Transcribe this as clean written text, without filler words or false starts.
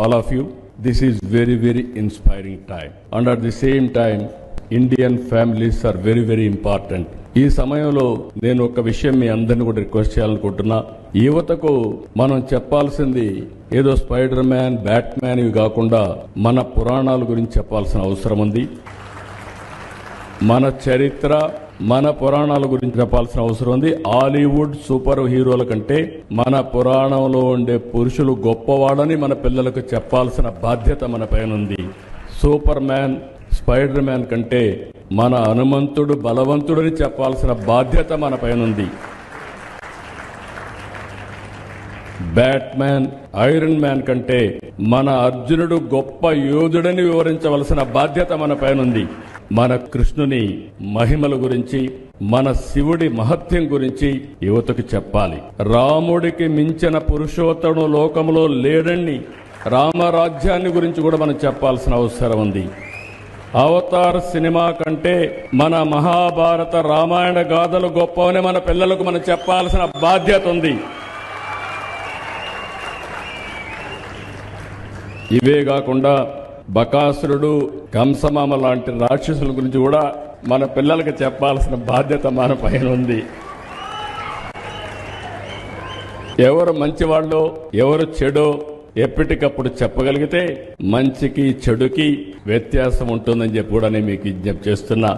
all of you. This is very, very inspiring time. And at the same time, Indian families are very, very important. ఈ సమయంలో నేను ఒక విషయం మీ అందరిని కూడా రిక్వెస్ట్ చేయాలనుకుంటున్నా. యువతకు మనం చెప్పాల్సింది ఏదో స్పైడర్ మ్యాన్, బ్యాట్ మ్యాన్ ఇవి కాకుండా మన పురాణాల గురించి చెప్పాల్సిన అవసరం ఉంది. మన చరిత్ర, మన పురాణాల గురించి చెప్పాల్సిన అవసరం ఉంది. హాలీవుడ్ సూపర్ హీరోల కంటే మన పురాణంలో ఉండే పురుషులు గొప్పవాడని మన పిల్లలకు చెప్పాల్సిన బాధ్యత మన పైన ఉంది. సూపర్ మ్యాన్, స్పైడర్ మ్యాన్ కంటే మన హనుమంతుడు బలవంతుడని చెప్పాల్సిన బాధ్యత మన పైన ఉంది. బ్యాట్ మ్యాన్, ఐరన్ మ్యాన్ కంటే మన అర్జునుడు గొప్ప యోధుడని వివరించవలసిన బాధ్యత మన పైన ఉంది. మన కృష్ణుని మహిమల గురించి, మన శివుడి మహత్యం గురించి యువతకు చెప్పాలి. రాముడికి మించిన పురుషోత్తముడు లోకంలో లేడని రామరాజ్యాన్ని గురించి కూడా మనం చెప్పాల్సిన అవసరం ఉంది. అవతార్ సినిమా కంటే మన మహాభారత, రామాయణ గాథలు గొప్పవని మన పిల్లలకు మనం చెప్పాల్సిన బాధ్యత ఉంది. ఇవే కాకుండా బకాసురుడు, కంసమామ లాంటి రాక్షసుల గురించి కూడా మన పిల్లలకు చెప్పాల్సిన బాధ్యత మన పైన ఉంది. ఎవరు మంచివాళ్ళో ఎవరు చెడో ఎప్పటికప్పుడు చెప్పగలిగితే మంచికి చెడుకి వ్యత్యాసం ఉంటుందని చెప్పి కూడా నేను మీకు విజ్ఞప్తి చేస్తున్నా.